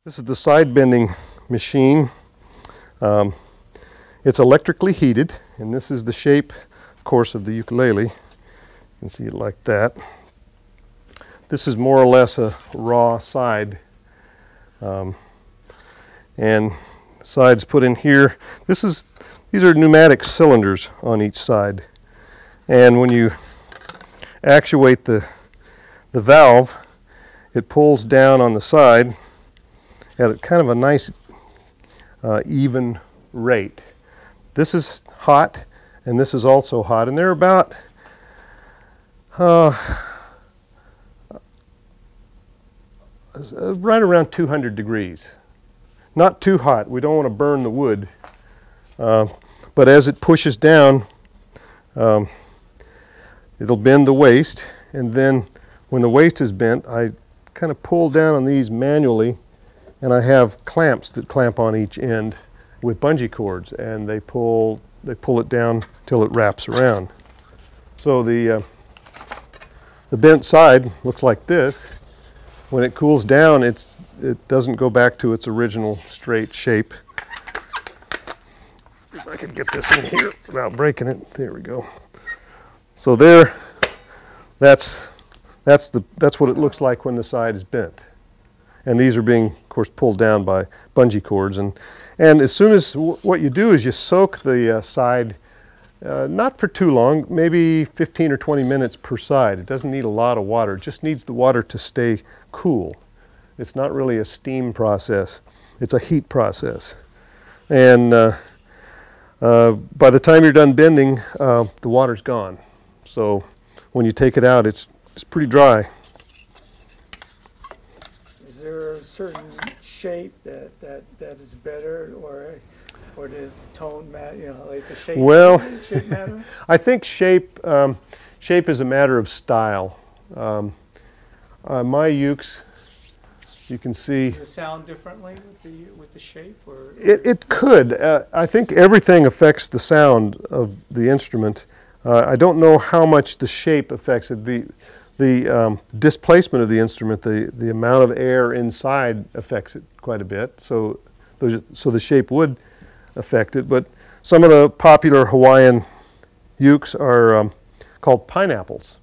This is the side bending machine. It's electrically heated, and this is the shape, of course, of the ukulele. You can see it like that. This is more or less a raw side, and sides put in here. These are pneumatic cylinders on each side, and when you actuate the valve, it pulls down on the side at a kind of a nice even rate. This is hot, and this is also hot, and they're about right around 200 degrees. Not too hot. We don't want to burn the wood, but as it pushes down, it'll bend the waist, and then when the waist is bent, I kind of pull down on these manually, and I have clamps that clamp on each end with bungee cords, and they pull it down till it wraps around. So the bent side looks like this. When it cools down, it doesn't go back to its original straight shape. If I could get this in here without breaking it. There we go. So there, that's what it looks like when the side is bent. And these are being, of course, pulled down by bungee cords. And as soon as, what you do is you soak the side, not for too long, maybe 15 or 20 minutes per side. It doesn't need a lot of water. It just needs the water to stay cool. It's not really a steam process. It's a heat process. And by the time you're done bending, the water's gone. So when you take it out, it's pretty dry. Is there a certain shape that is better, or does the tone matter? You know, like the shape. Well, shape matter? I think shape is a matter of style. My ukes, you can see. Does it sound differently with the shape, or? It could. I think everything affects the sound of the instrument. I don't know how much the shape affects it. The displacement of the instrument, the amount of air inside affects it quite a bit. So the shape would affect it. But some of the popular Hawaiian ukes are called pineapples,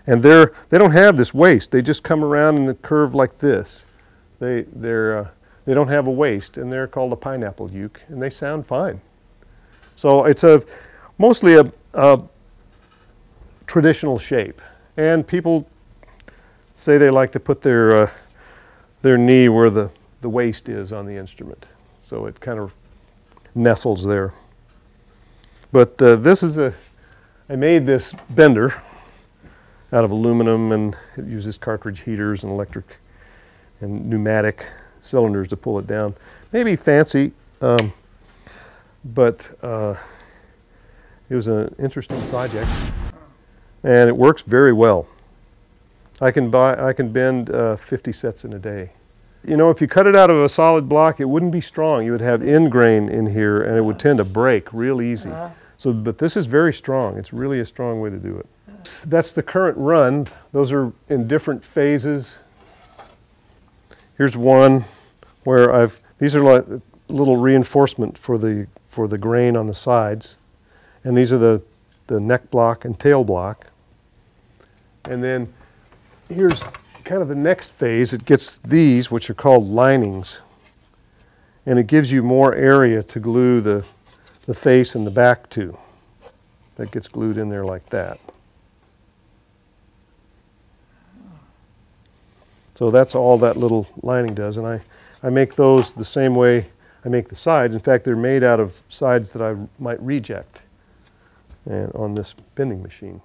and they don't have this waist. They just come around in a curve like this. They don't have a waist, and they're called a pineapple uke, and they sound fine. So it's mostly a traditional shape. And people say they like to put their knee where the waist is on the instrument. So it kind of nestles there. But I made this bender out of aluminum, and it uses cartridge heaters and electric and pneumatic cylinders to pull it down. Maybe fancy, but it was an interesting project. And it works very well. I can bend 50 sets in a day. You know, if you cut it out of a solid block, it wouldn't be strong. You would have end grain in here, and it would tend to break real easy. But this is very strong. It's really a strong way to do it. That's the current run. Those are in different phases. Here's one where these are like little reinforcement for the grain on the sides, and these are the neck block and tail block. And then here's kind of the next phase. It gets these, which are called linings, and it gives you more area to glue the face and the back to. That gets glued in there like that. So that's all that little lining does, and I make those the same way I make the sides. In fact, they're made out of sides that I might reject and on this bending machine.